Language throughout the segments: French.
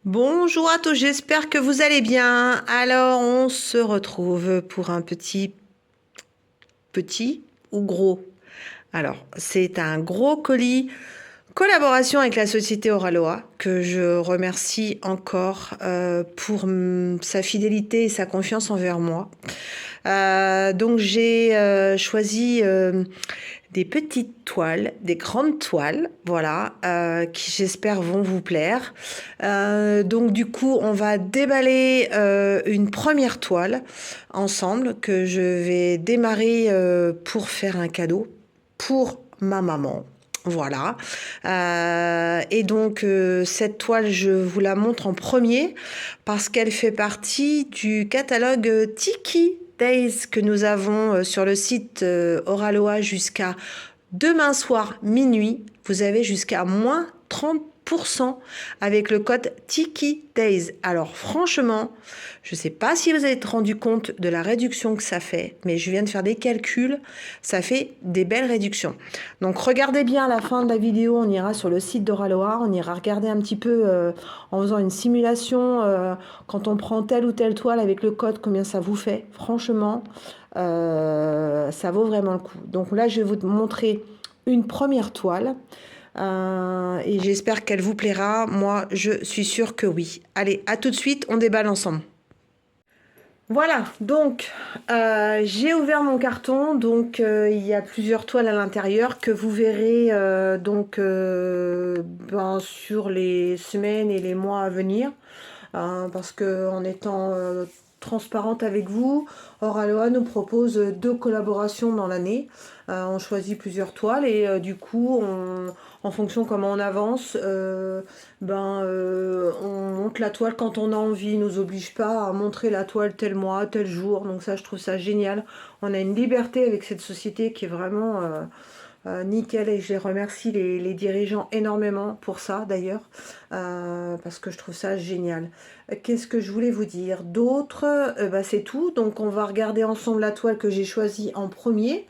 Bonjour à tous, j'espère que vous allez bien. Alors, on se retrouve pour un petit ou gros. Alors, c'est un gros colis collaboration avec la société Oraloa que je remercie encore pour sa fidélité et sa confiance envers moi. Donc, j'ai choisi des petites toiles, des grandes toiles, voilà, qui j'espère vont vous plaire. Donc du coup, on va déballer une première toile ensemble que je vais démarrer pour faire un cadeau pour ma maman. Voilà. Et donc, cette toile, je vous la montre en premier parce qu'elle fait partie du catalogue Tiki Days que nous avons sur le site Oraloa jusqu'à demain soir minuit. Vous avez jusqu'à moins 30% avec le code Tiki Days. Alors franchement, je ne sais pas si vous avez rendu compte de la réduction que ça fait, mais je viens de faire des calculs, ça fait des belles réductions. Donc regardez bien à la fin de la vidéo, on ira sur le site d'Oraloa, on ira regarder un petit peu en faisant une simulation quand on prend telle ou telle toile avec le code, combien ça vous fait. Franchement, ça vaut vraiment le coup. Donc là, je vais vous montrer une première toile. Et j'espère qu'elle vous plaira. Moi, je suis sûre que oui. Allez, à tout de suite, on déballe ensemble. Voilà, donc j'ai ouvert mon carton, donc il y a plusieurs toiles à l'intérieur que vous verrez sur les semaines et les mois à venir, parce que en étant transparente avec vous, Oraloa nous propose 2 collaborations dans l'année. On choisit plusieurs toiles et du coup, en fonction comment on avance, on monte la toile quand on a envie. Il nous oblige pas à montrer la toile tel mois, tel jour. Donc ça, je trouve ça génial. On a une liberté avec cette société qui est vraiment nickel et je les remercie les dirigeants énormément pour ça d'ailleurs parce que je trouve ça génial. Qu'est-ce que je voulais vous dire d'autre? C'est tout. Donc on va regarder ensemble la toile que j'ai choisie en premier.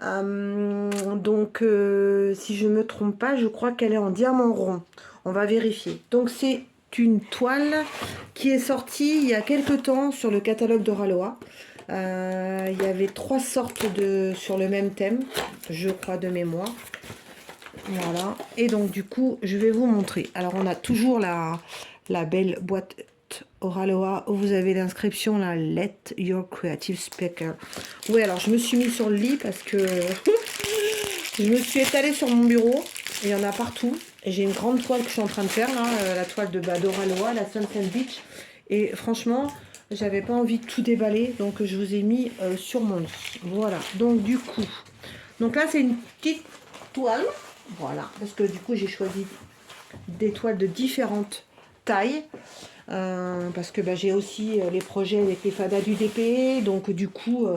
Si je me trompe pas, je crois qu'elle est en diamant rond. On va vérifier. Donc c'est une toile qui est sortie il y a quelques temps sur le catalogue d'Oraloa. Il y avait 3 sortes sur le même thème, je crois de mémoire. Voilà. Et donc du coup, je vais vous montrer. Alors on a toujours la belle boîte Oraloa où vous avez l'inscription là, Let Your Creative Speaker. Oui, alors je me suis mis sur le lit parce que je me suis étalée sur mon bureau. Il y en a partout. J'ai une grande toile que je suis en train de faire là, la toile d'Oraloa, la Sunset Beach. Et franchement, j'avais pas envie de tout déballer, donc je vous ai mis sur mon lit. Voilà. Donc du coup, donc là c'est une petite toile. Voilà, parce que du coup j'ai choisi des toiles de différentes tailles. Parce que j'ai aussi les projets avec les fadas du DP, donc du coup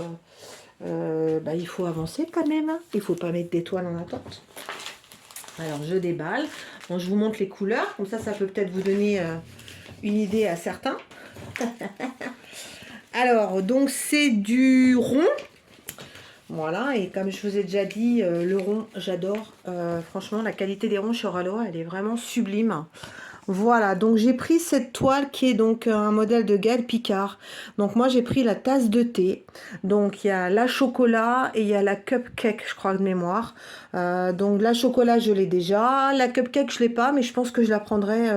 il faut avancer quand même, hein. Il faut pas mettre des toiles en attente. Alors je déballe, bon, je vous montre les couleurs, comme ça peut peut-être vous donner une idée à certains. Alors donc c'est du rond, voilà, et comme je vous ai déjà dit, le rond j'adore, franchement la qualité des ronds chez Oraloa elle est vraiment sublime. Voilà, donc j'ai pris cette toile qui est donc un modèle de Gaël Picard. Donc moi j'ai pris la tasse de thé. Donc il y a la chocolat et il y a la cupcake, je crois de mémoire. Donc la chocolat je l'ai déjà, la cupcake je l'ai pas, mais je pense que je la prendrai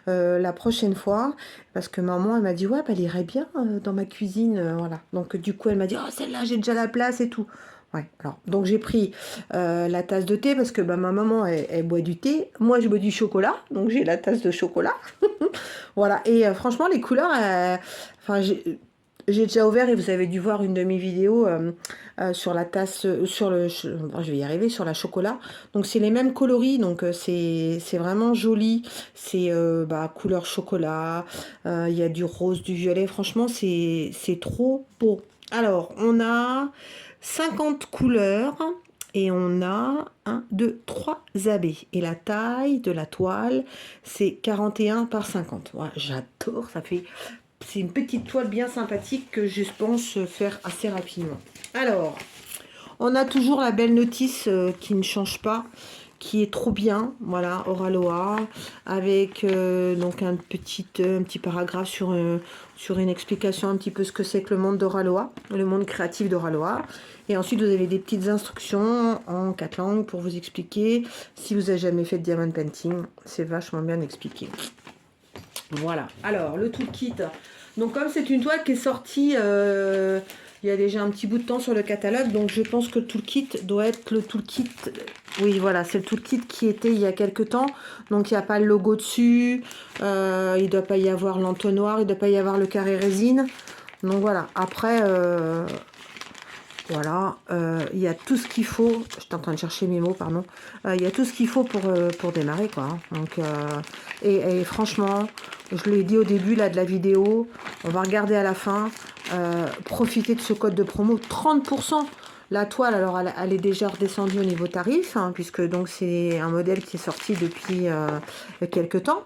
la prochaine fois. Parce que maman elle m'a dit ouais elle irait bien dans ma cuisine, voilà. Donc du coup elle m'a dit oh celle-là j'ai déjà la place et tout. Ouais, alors, donc j'ai pris la tasse de thé parce que ma maman elle boit du thé, moi je bois du chocolat, donc j'ai la tasse de chocolat. Voilà, et franchement les couleurs, j'ai déjà ouvert et vous avez dû voir une de mes vidéos sur la tasse, je vais y arriver, sur la chocolat. Donc c'est les mêmes coloris, donc c'est vraiment joli, c'est couleur chocolat, il y a du rose, du violet, franchement c'est trop beau. Alors on a 50 couleurs et on a 1, 2, 3 abbés. Et la taille de la toile, c'est 41 par 50. Voilà, j'adore, c'est une petite toile bien sympathique que je pense faire assez rapidement. Alors, on a toujours la belle notice qui ne change pas, qui est trop bien, voilà, Oraloa, avec donc un petit paragraphe sur une explication un petit peu ce que c'est que le monde d'Oraloa, le monde créatif d'Oraloa. Et ensuite, vous avez des petites instructions en 4 langues pour vous expliquer. Si vous n'avez jamais fait de diamond painting, c'est vachement bien expliqué. Voilà, alors le toolkit. Donc comme c'est une toile qui est sortie il y a déjà un petit bout de temps sur le catalogue, donc je pense que le toolkit doit être le toolkit. Oui, voilà, c'est le toolkit qui était il y a quelques temps. Donc il n'y a pas le logo dessus, il ne doit pas y avoir l'entonnoir, il ne doit pas y avoir le carré résine. Donc voilà, après, voilà, il y a tout ce qu'il faut. J'étais en train de chercher mes mots, pardon. Il y a tout ce qu'il faut pour démarrer, quoi. Hein. Donc, et franchement, je l'ai dit au début là, de la vidéo, on va regarder à la fin. Profitez de ce code de promo, 30%. La toile, alors, elle est déjà redescendue au niveau tarif, hein, puisque donc c'est un modèle qui est sorti depuis quelques temps.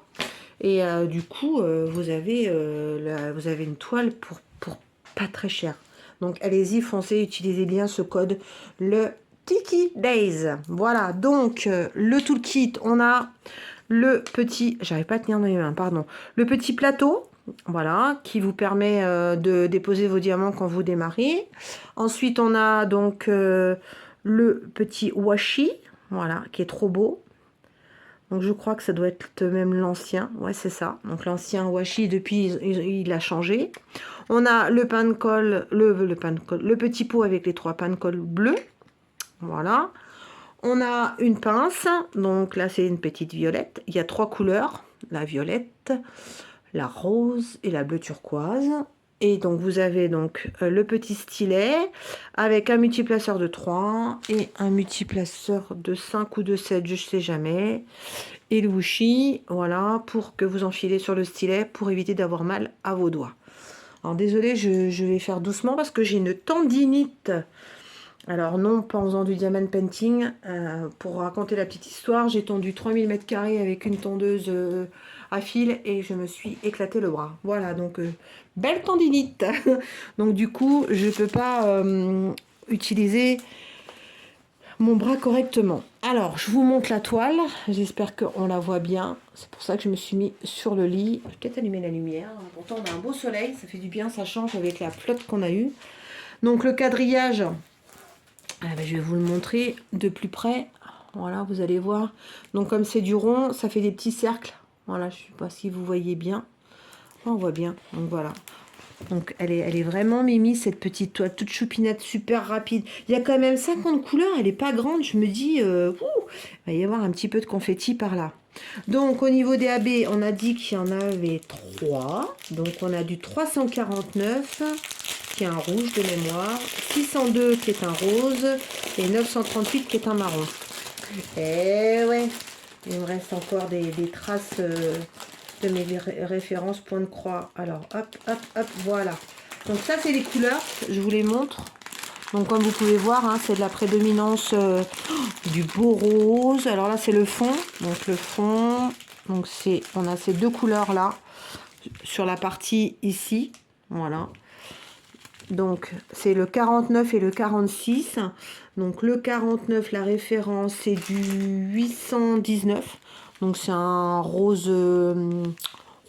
Et du coup, vous avez une toile pour pas très cher. Donc, allez-y, foncez, utilisez bien ce code, le Tiki Days. Voilà, donc, le toolkit, on a le petit... J'arrive pas à tenir dans les mains, pardon. Le petit plateau, voilà, qui vous permet de déposer vos diamants quand vous démarrez. Ensuite, on a donc le petit washi, voilà, qui est trop beau. Donc je crois que ça doit être même l'ancien. Ouais, c'est ça. Donc l'ancien washi, depuis, il a changé. On a le pain de colle, le petit pot avec les 3 pains de colle bleus. Voilà. On a une pince. Donc là, c'est une petite violette. Il y a 3 couleurs. La violette, la rose et la bleu turquoise. Et donc vous avez donc le petit stylet avec un multiplaceur de 3 et un multiplaceur de 5 ou de 7, je ne sais jamais. Et le washi, voilà, pour que vous enfilez sur le stylet pour éviter d'avoir mal à vos doigts. Alors désolé, je vais faire doucement parce que j'ai une tendinite. Alors non, pas en faisant du diamond painting. Pour raconter la petite histoire, j'ai tendu 3000 m² avec une tondeuse à fil et je me suis éclaté le bras. Voilà, donc belle tendinite. Donc du coup, je ne peux pas utiliser mon bras correctement. Alors, je vous montre la toile. J'espère qu'on la voit bien. C'est pour ça que je me suis mis sur le lit. Je vais peut-être allumer la lumière. Pourtant, on a un beau soleil. Ça fait du bien, ça change avec la flotte qu'on a eue. Donc, le quadrillage, je vais vous le montrer de plus près. Voilà, vous allez voir. Donc, comme c'est du rond, ça fait des petits cercles. Voilà, je ne sais pas si vous voyez bien. On voit bien. Donc, voilà. Donc elle est vraiment mimi, cette petite toile toute choupinette, super rapide. Il y a quand même 50 couleurs, elle n'est pas grande. Je me dis, il va y avoir un petit peu de confetti par là. Donc au niveau des AB, on a dit qu'il y en avait 3. Donc on a du 349 qui est un rouge de mémoire, 602 qui est un rose et 938 qui est un marron. Et ouais, il me reste encore des traces... de mes références point de croix. Alors hop hop hop, voilà. Donc ça c'est les couleurs, je vous les montre. Donc comme vous pouvez voir, hein, c'est de la prédominance du beau rose. Alors là c'est le fond, donc le fond, donc c'est, on a ces 2 couleurs là sur la partie ici, voilà. Donc c'est le 49 et le 46. Donc le 49, la référence c'est du 819. Donc c'est un rose,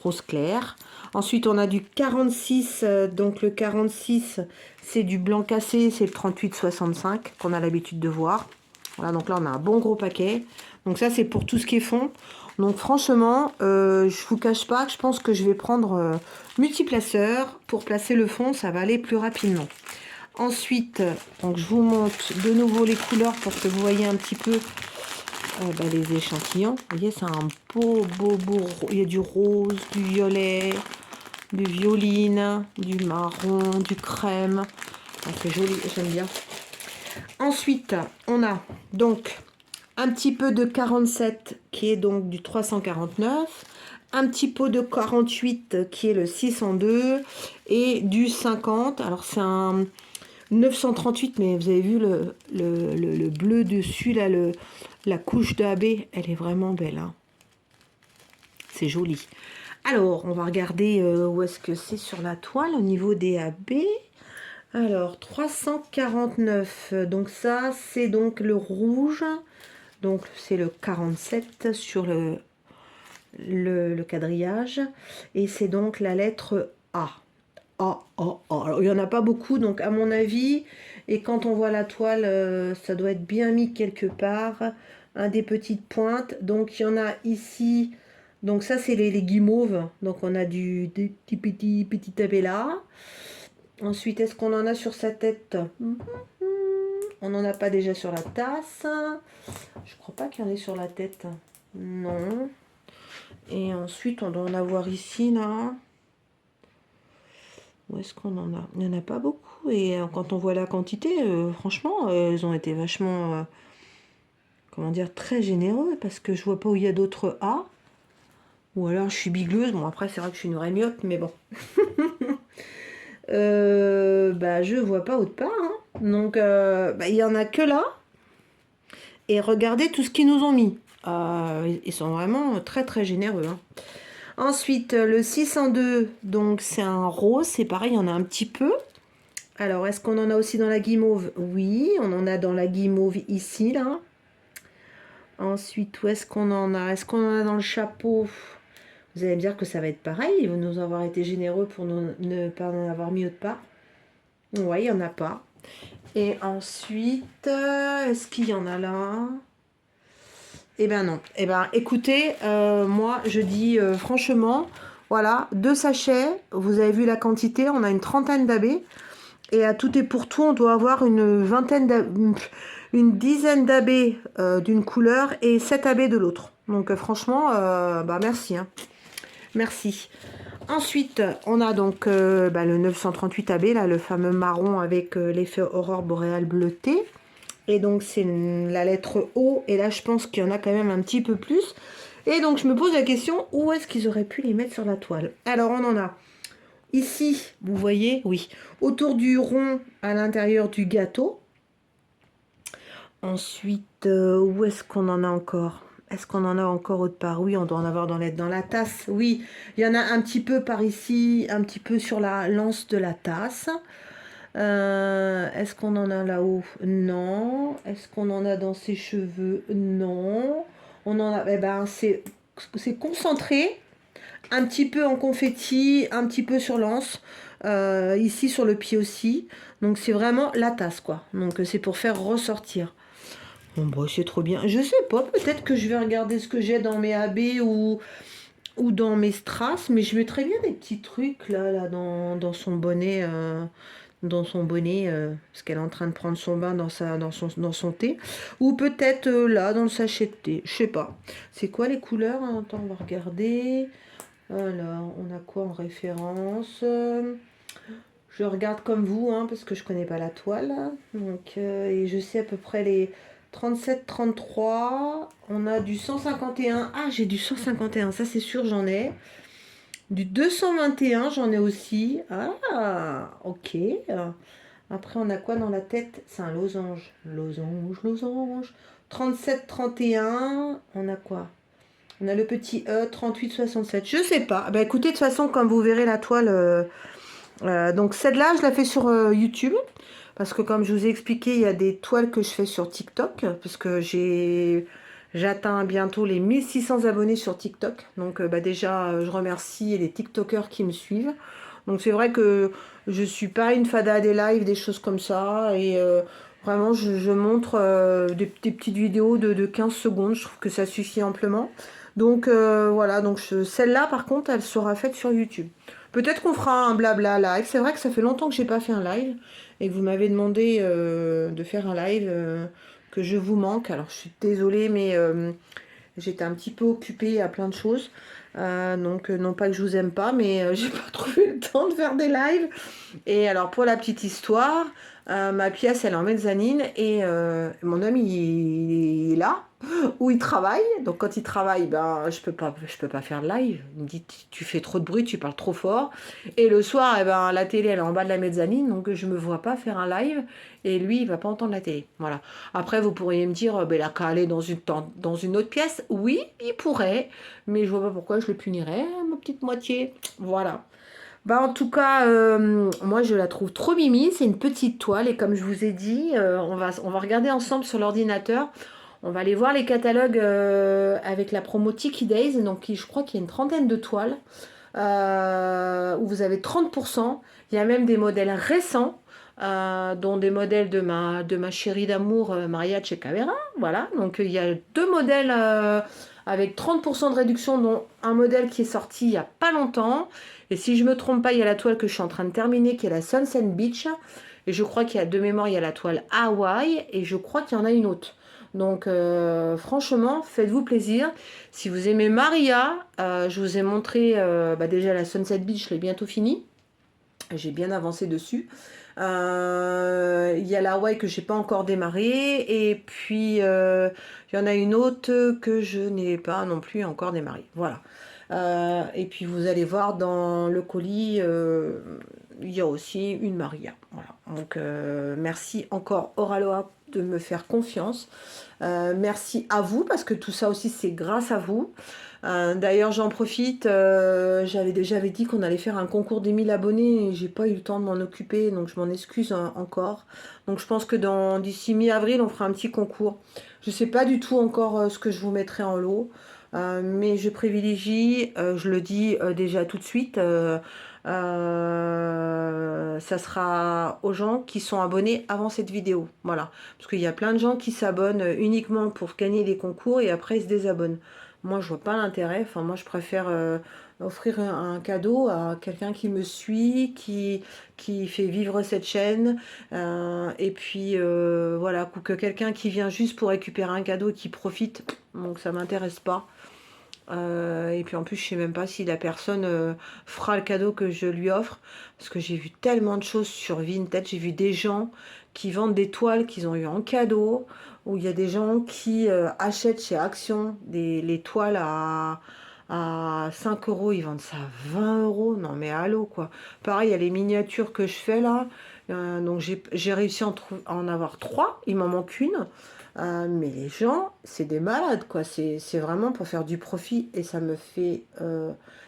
rose clair. Ensuite on a du 46. Donc le 46 c'est du blanc cassé. C'est le 38-65 qu'on a l'habitude de voir. Voilà, donc là on a un bon gros paquet. Donc ça c'est pour tout ce qui est fond. Donc franchement, je vous cache pas que je pense que je vais prendre multiplaceur pour placer le fond, ça va aller plus rapidement. Ensuite, donc je vous montre de nouveau les couleurs pour que vous voyez un petit peu les échantillons. Vous voyez, c'est un beau. Il y a du rose, du violet, du violine, du marron, du crème. C'est joli, j'aime bien. Ensuite, on a donc un petit peu de 47 qui est donc du 349, un petit pot de 48 qui est le 602 et du 50. Alors c'est un 938, mais vous avez vu le bleu dessus, là, la couche d'AB, elle est vraiment belle. Hein. C'est joli. Alors, on va regarder où est-ce que c'est sur la toile au niveau des AB. Alors, 349, donc ça, c'est donc le rouge. Donc c'est le 47 sur le quadrillage. Et c'est donc la lettre A. A, A, A. Alors il n'y en a pas beaucoup, donc à mon avis, et quand on voit la toile, ça doit être bien mis quelque part. Un des petites pointes. Donc il y en a ici. Donc ça c'est les guimauves. Donc on a des petits tabés là. Ensuite, est-ce qu'on en a sur sa tête? On n'en a pas déjà sur la tasse. Je crois pas qu'il y en ait sur la tête. Non. Et ensuite, on doit en avoir ici, là. Où est-ce qu'on en a? Il n'y en a pas beaucoup. Et quand on voit la quantité, franchement, elles ont été vachement, comment dire, très généreux. Parce que je vois pas où il y a d'autres A. Ou alors, je suis bigleuse. Bon, après, c'est vrai que je suis une vraie myope, mais bon. Bah, je vois pas autre part. Hein. Donc, bah, il y en a que là. Et regardez tout ce qu'ils nous ont mis. Ils sont vraiment très très généreux. Hein. Ensuite, le 602, donc c'est un rose, c'est pareil, il y en a un petit peu. Alors, est-ce qu'on en a aussi dans la guimauve? Oui, on en a dans la guimauve ici, là. Ensuite, où est-ce qu'on en a? Est-ce qu'on en a dans le chapeau? Vous allez me dire que ça va être pareil, ils vont nous avoir été généreux pour ne pas en avoir mis autre part. Oui, il n'y en a pas. Et ensuite, est-ce qu'il y en a là? Eh ben non. Eh ben écoutez, moi je dis franchement, voilà, 2 sachets, vous avez vu la quantité, on a une trentaine d'AB. Et à tout et pour tout, on doit avoir une dizaine d'AB d'une couleur et 7 AB de l'autre. Donc franchement, bah merci. Hein. Merci. Ensuite, on a donc le 938 AB, là, le fameux marron avec l'effet aurore boréale bleutée. Et donc, c'est la lettre O. Et là, je pense qu'il y en a quand même un petit peu plus. Et donc, je me pose la question, où est-ce qu'ils auraient pu les mettre sur la toile? Alors, on en a ici, vous voyez, oui, autour du rond, à l'intérieur du gâteau. Ensuite, où est-ce qu'on en a encore? Est-ce qu'on en a encore autre part? Oui, on doit en avoir dans la tasse. Oui, il y en a un petit peu par ici, un petit peu sur la lance de la tasse. Est-ce qu'on en a là-haut? Non. Est-ce qu'on en a dans ses cheveux? Non. On en a. Eh ben, c'est concentré, un petit peu en confetti, un petit peu sur l'anse, ici sur le pied aussi. Donc c'est vraiment la tasse, quoi. Donc c'est pour faire ressortir. Bon, bah, c'est trop bien. Je sais pas, peut-être que je vais regarder ce que j'ai dans mes AB ou dans mes strass, mais je mettrais bien des petits trucs là dans son bonnet. Parce qu'elle est en train de prendre son bain dans son thé. Ou peut-être là, dans le sachet de thé. Je sais pas. C'est quoi les couleurs? Hein? Attends, on va regarder. Alors, on a quoi en référence? Je regarde comme vous, hein, parce que je connais pas la toile. Donc, et je sais à peu près les 37, 33. On a du 151. Ah, j'ai du 151, ça c'est sûr, j'en ai. Du 221, j'en ai aussi. Ah, ok. Après, on a quoi dans la tête? C'est un losange. Losange, losange. 37, 31. On a quoi? On a le petit E, 38, 67. Je sais pas. Bah écoutez, de toute façon, comme vous verrez la toile... donc celle-là, je la fais sur YouTube. Parce que comme je vous ai expliqué, il y a des toiles que je fais sur TikTok. Parce que j'atteins bientôt les 1600 abonnés sur TikTok. Donc déjà, je remercie les TikTokers qui me suivent. Donc c'est vrai que je suis pas une fada des lives, des choses comme ça. Et vraiment, je montre des petites vidéos de 15 secondes. Je trouve que ça suffit amplement. Donc voilà, donc celle-là par contre, elle sera faite sur YouTube. Peut-être qu'on fera un blabla live. C'est vrai que ça fait longtemps que j'ai pas fait un live. Et que vous m'avez demandé de faire un live que je vous manque. Alors je suis désolée, mais j'étais un petit peu occupée à plein de choses. Donc non pas que je vous aime pas, mais j'ai pas trouvé le temps de faire des lives. Et alors pour la petite histoire, ma pièce elle est en mezzanine et mon ami il est là où il travaille. Donc quand il travaille, ben je peux pas faire de live. Il me dit tu fais trop de bruit, tu parles trop fort. Et le soir, eh ben la télé elle est en bas de la mezzanine, donc je me vois pas faire un live. Et lui il va pas entendre la télé. Voilà. Après vous pourriez me dire ben, il a qu'à aller dans une autre pièce. Oui, il pourrait, mais je vois pas pourquoi je le punirais, hein, ma petite moitié. Voilà. Bah en tout cas, moi je la trouve trop mimi, c'est une petite toile et comme je vous ai dit, on va regarder ensemble sur l'ordinateur. On va aller voir les catalogues avec la promo Tiki Days. Donc je crois qu'il y a une trentaine de toiles où vous avez 30%. Il y a même des modèles récents. Dont des modèles de ma chérie d'amour Maria Chekavera. Voilà, donc il y a deux modèles avec 30% de réduction, dont un modèle qui est sorti il n'y a pas longtemps. Et si je ne me trompe pas, il y a la toile que je suis en train de terminer qui est la Sunset Beach. Et je crois qu'il y a de mémoire, il y a la toile Hawaii et je crois qu'il y en a une autre. Donc franchement, faites-vous plaisir. Si vous aimez Maria, je vous ai montré déjà la Sunset Beach, je l'ai bientôt fini. J'ai bien avancé dessus. Il y a la Hawaii que j'ai pas encore démarré. Et puis, il y en a une autre que je n'ai pas non plus encore démarré. Voilà. Et puis, vous allez voir dans le colis, il y a aussi une Maria. Voilà. Donc, merci encore Oraloa de me faire confiance. Merci à vous parce que tout ça aussi, c'est grâce à vous. D'ailleurs, j'en profite, j'avais dit qu'on allait faire un concours des 1000 abonnés et j'ai pas eu le temps de m'en occuper, donc je m'en excuse encore. Donc je pense que d'ici mi-avril, on fera un petit concours. Je sais pas du tout encore ce que je vous mettrai en lot, mais je privilégie, je le dis déjà tout de suite, ça sera aux gens qui sont abonnés avant cette vidéo. Voilà, parce qu'il y a plein de gens qui s'abonnent uniquement pour gagner les concours et après ils se désabonnent. Moi, je vois pas l'intérêt. Enfin, moi, je préfère offrir un cadeau à quelqu'un qui me suit, qui fait vivre cette chaîne. Et puis, voilà, que quelqu'un qui vient juste pour récupérer un cadeau et qui profite. Donc, ça m'intéresse pas. Et puis, en plus, je sais même pas si la personne fera le cadeau que je lui offre. Parce que j'ai vu tellement de choses sur Vinted. J'ai vu des gens qui vendent des toiles qu'ils ont eu en cadeau, où il y a des gens qui achètent chez Action les toiles à 5 euros, ils vendent ça à 20 euros. Non mais allô quoi. Pareil, il y a les miniatures que je fais là. Donc j'ai réussi à en avoir 3, il m'en manque une. Mais les gens, c'est des malades quoi. C'est vraiment pour faire du profit et ça me fait...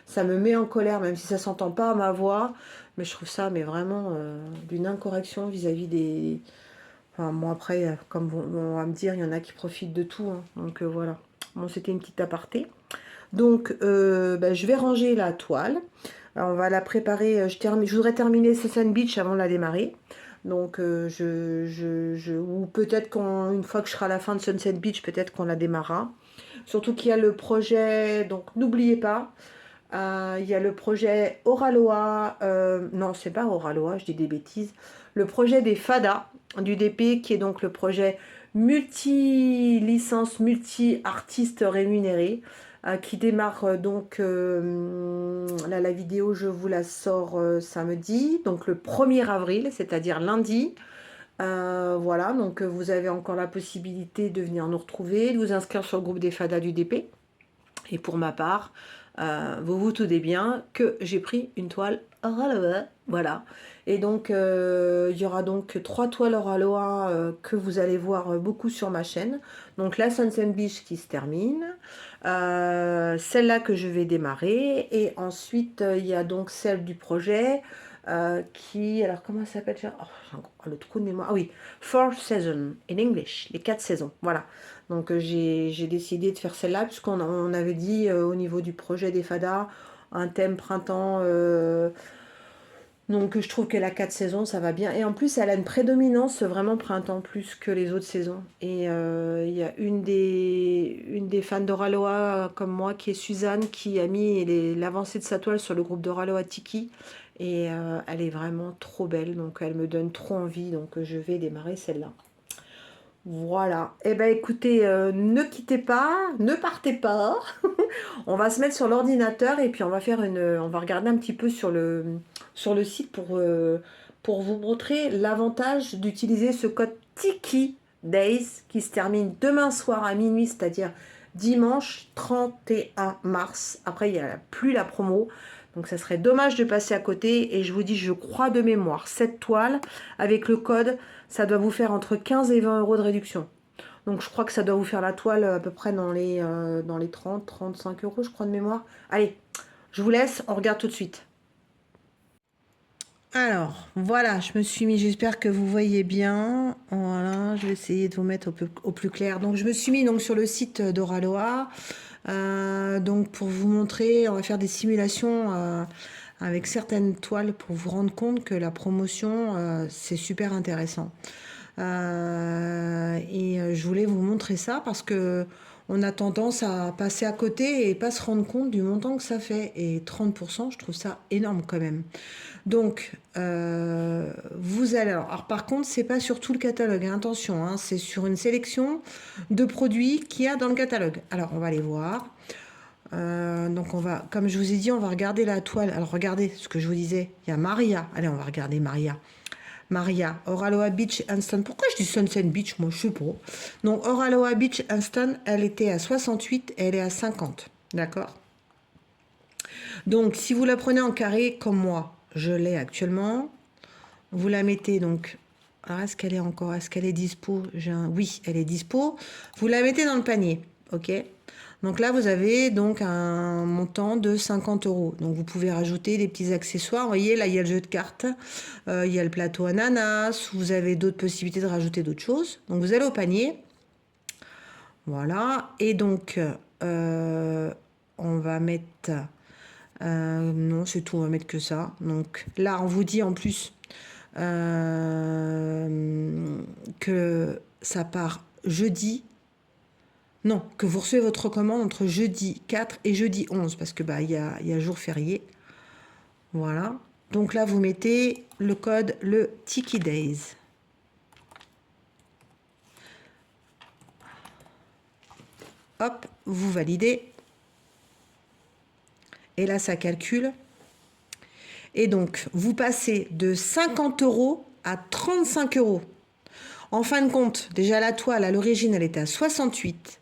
ça me met en colère, même si ça s'entend pas à ma voix. Mais je trouve ça mais vraiment d'une incorrection vis-à-vis des... Enfin, bon, après, comme on va me dire, il y en a qui profitent de tout. Hein. Donc, voilà. Bon, c'était une petite aparté. Donc, je vais ranger la toile. Alors, on va la préparer. Je voudrais terminer Sunset Beach avant de la démarrer. Donc, ou peut-être qu'une fois que je serai à la fin de Sunset Beach, peut-être qu'on la démarrera. Surtout qu'il y a le projet, donc n'oubliez pas, il y a le projet Oraloa, non, c'est pas Oraloa, je dis des bêtises. Le projet des FADA du DP, qui est donc le projet multi-licence, multi-artiste rémunéré, qui démarre donc, là la vidéo je vous la sors samedi, donc le 1er avril, c'est-à-dire lundi. Voilà, donc vous avez encore la possibilité de venir nous retrouver, de vous inscrire sur le groupe des FADA du DP. Et pour ma part, vous vous doutez bien que j'ai pris une toile Oraloa, voilà. Et donc, il y aura donc 3 toiles Oraloa que vous allez voir beaucoup sur ma chaîne. Donc la Sunset Beach qui se termine, celle-là que je vais démarrer, et ensuite il y a donc celle du projet qui, alors comment ça s'appelle? Oh, j'ai le trou de mémoire. Ah oui, 4 Seasons in English, les 4 saisons, voilà. Donc j'ai décidé de faire celle-là puisqu'on avait dit au niveau du projet des FADA, un thème printemps. Donc je trouve que la 4 saisons, ça va bien. Et en plus, elle a une prédominance vraiment printemps plus que les autres saisons. Et il y a une des fans d'Oraloa comme moi, qui est Suzanne, qui a mis l'avancée de sa toile sur le groupe d'Oraloa Tiki. Et elle est vraiment trop belle, donc elle me donne trop envie. Donc je vais démarrer celle-là. Voilà. Eh ben écoutez, ne quittez pas, ne partez pas. On va se mettre sur l'ordinateur et puis on va regarder un petit peu sur le site pour vous montrer l'avantage d'utiliser ce code Tiki Days qui se termine demain soir à minuit, c'est-à-dire dimanche 31 mars. Après, il n'y a plus la promo. Donc ça serait dommage de passer à côté. Et je vous dis, je crois de mémoire, cette toile, avec le code, ça doit vous faire entre 15 et 20 euros de réduction. Donc je crois que ça doit vous faire la toile à peu près dans les 30, 35 euros, je crois de mémoire. Allez, je vous laisse, on regarde tout de suite. Alors, voilà, je me suis mis, j'espère que vous voyez bien. Voilà, je vais essayer de vous mettre au plus clair. Donc, je me suis mis donc sur le site d'Oraloa. Donc, pour vous montrer, on va faire des simulations avec certaines toiles pour vous rendre compte que la promotion, c'est super intéressant. Je voulais vous montrer ça parce que on a tendance à passer à côté et pas se rendre compte du montant que ça fait. Et 30%, je trouve ça énorme quand même. Donc, vous allez... Alors, par contre, c'est pas sur tout le catalogue, hein, attention, hein, c'est sur une sélection de produits qu'il y a dans le catalogue. Alors, on va les voir. Donc, on va, comme je vous ai dit, on va regarder la toile. Alors, regardez ce que je vous disais. Il y a Maria. Allez, on va regarder Maria. Maria, Oraloa Beach Instant. Pourquoi je dis Sunset Beach? Moi, je sais pas. Donc, Oraloa Beach Instant, elle était à 68 et elle est à 50. D'accord? Donc, si vous la prenez en carré, comme moi, je l'ai actuellement, vous la mettez donc. Alors, est-ce qu'elle est encore? Est-ce qu'elle est dispo? Oui, elle est dispo. Vous la mettez dans le panier. OK? Donc là, vous avez donc un montant de 50 euros. Donc vous pouvez rajouter des petits accessoires. Vous voyez, là, il y a le jeu de cartes. Il y a le plateau ananas. Vous avez d'autres possibilités de rajouter d'autres choses. Donc vous allez au panier. Voilà. Et donc, on va mettre... non, c'est tout, on va mettre que ça. Donc là, on vous dit en plus que ça part jeudi. Non, que vous recevez votre commande entre jeudi 4 et jeudi 11, parce que bah, y a jour férié. Voilà. Donc là, vous mettez le code, le Tiki Days. Hop, vous validez. Et là, ça calcule. Et donc, vous passez de 50 euros à 35 euros. En fin de compte, déjà la toile, à l'origine, elle était à 68.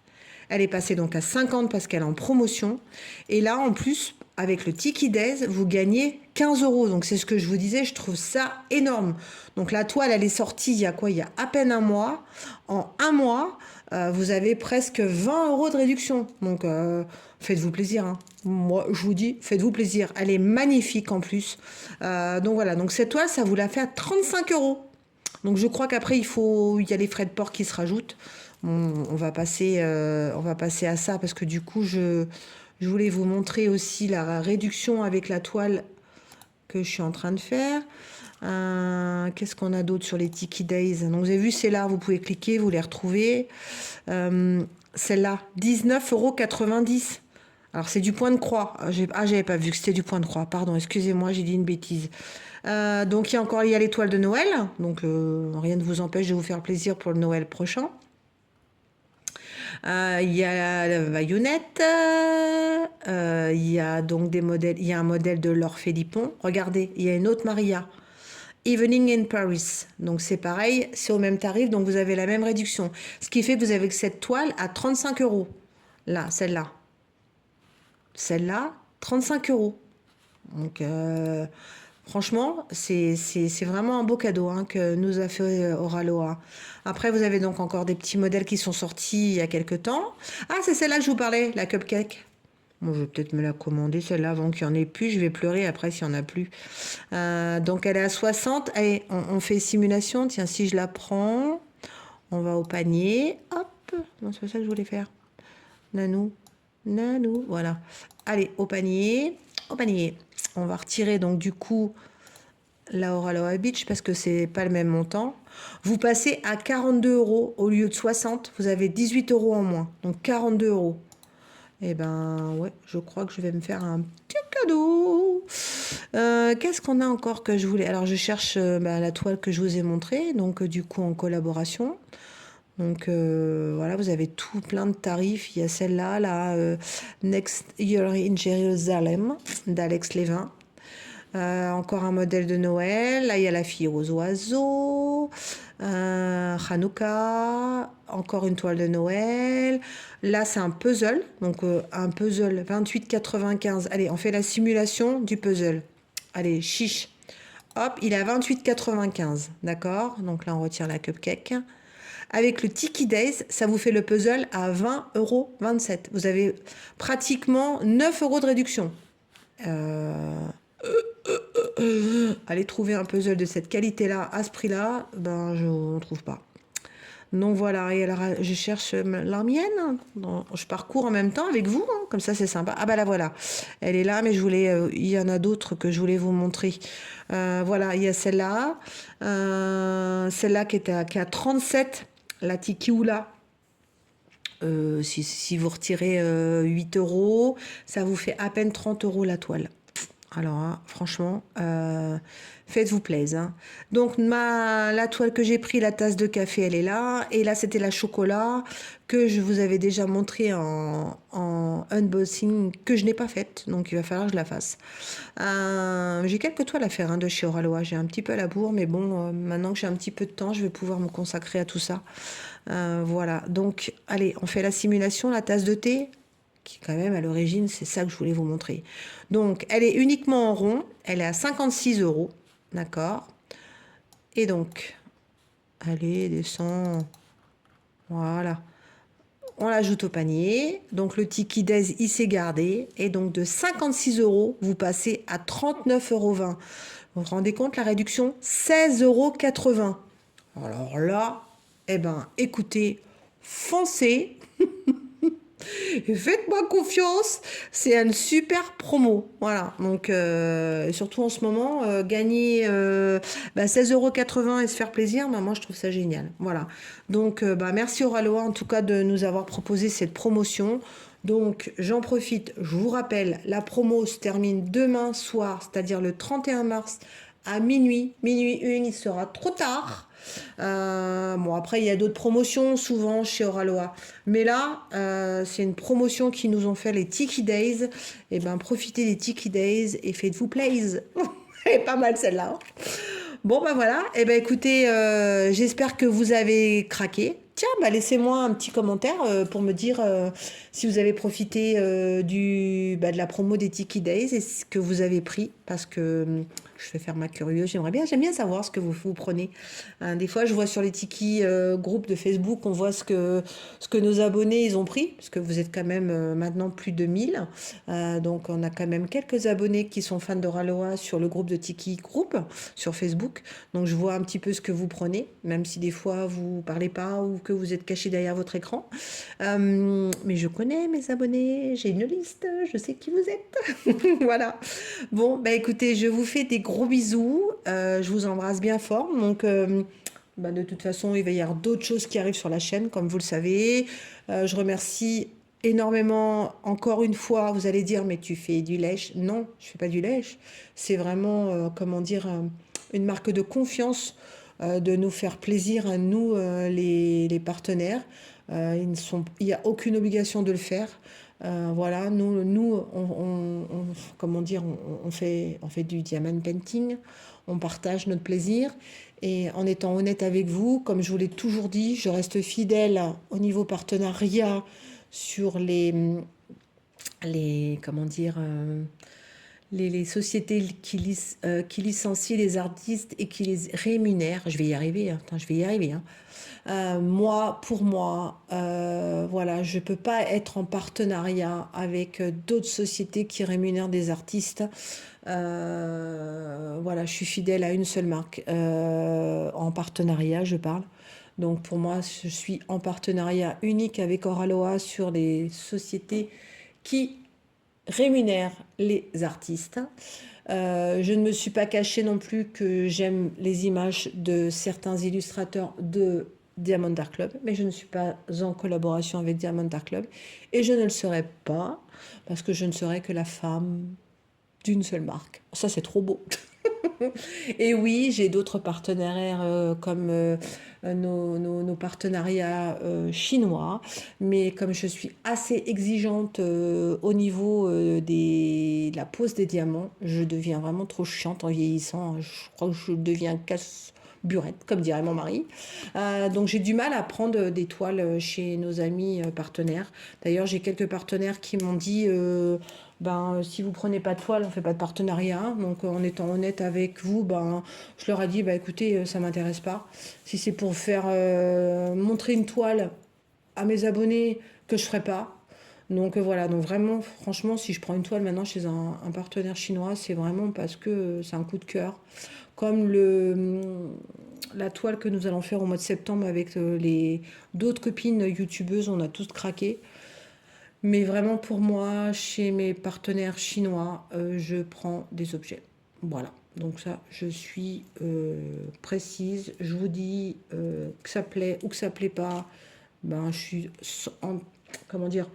Elle est passée donc à 50 parce qu'elle est en promotion. Et là, en plus, avec le Tiki Days, vous gagnez 15 euros. Donc, c'est ce que je vous disais, je trouve ça énorme. Donc, la toile, elle est sortie il y a quoi? Il y a à peine un mois. En un mois, vous avez presque 20 euros de réduction. Donc, faites-vous plaisir, hein. Moi, je vous dis, faites-vous plaisir. Elle est magnifique en plus. Donc, voilà. Donc, cette toile, ça vous la fait à 35 euros. Donc, je crois qu'après, il y a les frais de port qui se rajoutent. On va passer à ça parce que du coup, je voulais vous montrer aussi la réduction avec la toile que je suis en train de faire. Qu'est-ce qu'on a d'autre sur les Tiki Days? Donc, vous avez vu, c'est là, vous pouvez cliquer, vous les retrouvez. Celle-là, 19,90 €. Alors, c'est du point de croix. J'avais pas vu que c'était du point de croix. Pardon, excusez-moi, j'ai dit une bêtise. Donc, il y a l'étoile de Noël. Donc, rien ne vous empêche de vous faire plaisir pour le Noël prochain. Il y a la baïonnette. Il y a donc des modèles. Il y a un modèle de l'Orphée Lipon. Regardez, il y a une autre Maria. Evening in Paris. Donc c'est pareil, c'est au même tarif, donc vous avez la même réduction. Ce qui fait que vous avez cette toile à 35 euros. Là, celle-là. Celle-là, 35 euros. Donc franchement, c'est vraiment un beau cadeau hein, que nous a fait Oraloa. Après, vous avez donc encore des petits modèles qui sont sortis il y a quelques temps. Ah, c'est celle-là que je vous parlais, la cupcake. Bon, je vais peut-être me la commander, celle-là, avant qu'il n'y en ait plus. Je vais pleurer après s'il n'y en a plus. Donc, elle est à 60. Allez, on fait simulation. Tiens, si je la prends, on va au panier. Hop. Non, c'est pas ça que je voulais faire. Nanou. Nanou. Voilà. Allez, au panier. Au panier. On va retirer donc du coup la Oraloa Beach parce que c'est pas le même montant. Vous passez à 42 euros au lieu de 60. Vous avez 18 euros en moins. Donc, 42 euros. Eh ben ouais, je crois que je vais me faire un petit cadeau. Qu'est-ce qu'on a encore que je voulais? Alors je cherche la toile que je vous ai montrée, donc du coup en collaboration. Donc voilà, vous avez tout plein de tarifs. Il y a celle-là, Next Year in Jerusalem d'Alex Lévin. Encore un modèle de Noël. Là, il y a la fille aux oiseaux. Hanouka. Encore une toile de Noël. Là, c'est un puzzle. Donc, un puzzle 28,95. Allez, on fait la simulation du puzzle. Allez, chiche. Hop, il est à 28,95. D'accord? Donc là, on retire la cupcake. Avec le Tiki Days, ça vous fait le puzzle à 20,27 €. Vous avez pratiquement 9 € de réduction. Aller trouver un puzzle de cette qualité-là, à ce prix-là, ben, je ne trouve pas. Donc voilà, et alors je cherche la mienne. Je parcours en même temps avec vous, hein, comme ça c'est sympa. Ah bah la voilà, elle est là, mais je voulais, il y en a d'autres que je voulais vous montrer. Voilà, il y a celle-là qui est à 37, la Tiki Oula. Si vous retirez 8 euros, ça vous fait à peine 30 euros la toile. Alors, hein, franchement, faites-vous plaisir. Hein. Donc, la toile que j'ai pris, la tasse de café, elle est là. Et là, c'était la chocolat que je vous avais déjà montré en unboxing, que je n'ai pas faite. Donc, il va falloir que je la fasse. J'ai quelques toiles à faire hein, de chez Oralois. J'ai un petit peu à la bourre, mais bon, maintenant que j'ai un petit peu de temps, je vais pouvoir me consacrer à tout ça. Voilà. Donc, allez, on fait la simulation, la tasse de thé qui quand même à l'origine, c'est ça que je voulais vous montrer. Donc, elle est uniquement en rond, elle est à 56 euros, d'accord. Et donc, allez, descend, voilà. On l'ajoute au panier, donc le Tiki Days, il s'est gardé, et donc de 56 euros, vous passez à 39,20 €. Vous vous rendez compte, la réduction 16,80 €. Alors là, eh ben, écoutez, foncez. Faites-moi confiance, c'est une super promo. Voilà, donc surtout en ce moment, gagner 16,80 € et se faire plaisir, bah, moi je trouve ça génial. Voilà, donc merci Oralois en tout cas de nous avoir proposé cette promotion. Donc j'en profite, je vous rappelle, la promo se termine demain soir, c'est-à-dire le 31 mars à minuit 1, il sera trop tard. Bon, après, il y a d'autres promotions, souvent chez Oralois. Mais là, c'est une promotion qui nous ont fait les Tiki Days. Et ben, profitez des Tiki Days et faites-vous plaisir. Elle est pas mal celle-là. Bon, ben voilà. Et ben écoutez, j'espère que vous avez craqué. Tiens, laissez-moi un petit commentaire pour me dire si vous avez profité de la promo des Tiki Days et ce que vous avez pris. Parce que je vais faire ma curieuse. J'aime bien savoir ce que vous prenez. Hein, des fois, je vois sur les Tiki groupes de Facebook, on voit ce que nos abonnés ils ont pris. Parce que vous êtes quand même maintenant plus de 1000. Donc, on a quand même quelques abonnés qui sont fans de Raloa sur le groupe de Tiki Group sur Facebook. Donc, je vois un petit peu ce que vous prenez, même si des fois, vous parlez pas ou que vous êtes caché derrière votre écran. Mais je connais mes abonnés, j'ai une liste, je sais qui vous êtes. Voilà. Bon, écoutez, je vous fais des gros bisous. Je vous embrasse bien fort. Donc, de toute façon, il va y avoir d'autres choses qui arrivent sur la chaîne, comme vous le savez. Je remercie énormément, encore une fois, vous allez dire, mais tu fais du lèche. Non, je fais pas du lèche. C'est vraiment, une marque de confiance de nous faire plaisir à nous, les partenaires. Il n'y a aucune obligation de le faire. Voilà, nous on fait du diamond painting, on partage notre plaisir et en étant honnête avec vous, comme je vous l'ai toujours dit, je reste fidèle au niveau partenariat sur les comment dire, les sociétés qui licencient les artistes et qui les rémunèrent. Je vais y arriver, hein. Attends, je vais y arriver. Hein. Pour moi, voilà, je peux pas être en partenariat avec d'autres sociétés qui rémunèrent des artistes. Voilà, je suis fidèle à une seule marque. En partenariat, je parle. Donc pour moi, je suis en partenariat unique avec Oraloa sur les sociétés qui rémunèrent les artistes. Je ne me suis pas cachée non plus que j'aime les images de certains illustrateurs de Diamond Art Club, mais je ne suis pas en collaboration avec Diamond Art Club et je ne le serai pas parce que je ne serai que la femme d'une seule marque. Ça, c'est trop beau. Et oui, j'ai d'autres partenaires comme nos partenariats chinois, mais comme je suis assez exigeante au niveau de la pose des diamants, je deviens vraiment trop chiante en vieillissant. Je crois que je deviens casse-burette, comme dirait mon mari. Donc j'ai du mal à prendre des toiles chez nos amis partenaires. D'ailleurs, j'ai quelques partenaires qui m'ont dit si vous prenez pas de toile, on fait pas de partenariat. Donc en étant honnête avec vous, je leur ai dit écoutez, ça m'intéresse pas. Si c'est pour faire montrer une toile à mes abonnés, que je ferai pas. Donc voilà, donc vraiment, franchement, si je prends une toile maintenant chez un partenaire chinois, c'est vraiment parce que c'est un coup de cœur. Comme la toile que nous allons faire au mois de septembre avec les d'autres copines youtubeuses, on a tous craqué. Mais vraiment pour moi, chez mes partenaires chinois, je prends des objets. Voilà. Donc ça, je suis précise. Je vous dis que ça plaît ou que ça plaît pas. Ben, je suis en, comment dire,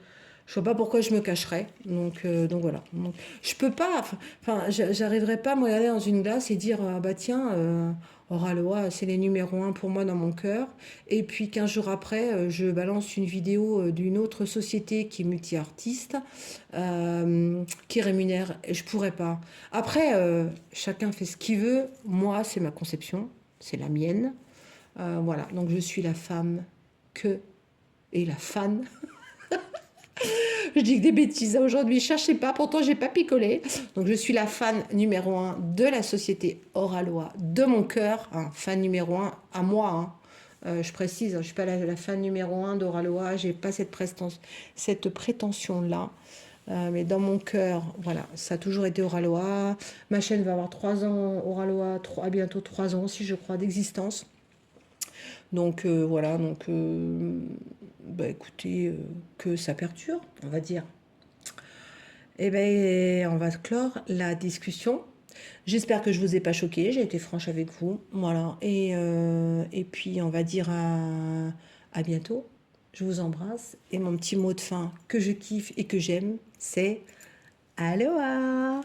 je vois pas pourquoi je me cacherais. Donc voilà. Donc, je peux pas, enfin, j'arriverai pas à me regarder dans une glace et dire, ah bah tiens, Oraloa, c'est les numéros un pour moi dans mon cœur. Et puis 15 jours après, je balance une vidéo d'une autre société qui est multi-artiste, qui rémunère. Et je pourrais pas. Après, chacun fait ce qu'il veut. Moi, c'est ma conception, c'est la mienne. Voilà. Donc je suis la femme que et la fan. Je dis que des bêtises aujourd'hui, cherchez pas, pourtant j'ai pas picolé. Donc je suis la fan numéro un de la société Oralois, de mon cœur, hein, fan numéro un à moi. Hein. Je précise, hein, je suis pas la fan numéro un d'Oralois, j'ai pas cette prétention-là. Mais dans mon cœur, voilà, ça a toujours été Oralois. Ma chaîne va avoir 3 ans, Oralois, à bientôt 3 ans aussi, je crois, d'existence. Donc voilà, donc bah, écoutez, que ça perdure, on va dire. Eh bien, on va clore la discussion. J'espère que je vous ai pas choqué, j'ai été franche avec vous. Voilà, et puis on va dire à bientôt. Je vous embrasse. Et mon petit mot de fin que je kiffe et que j'aime, c'est Aloha!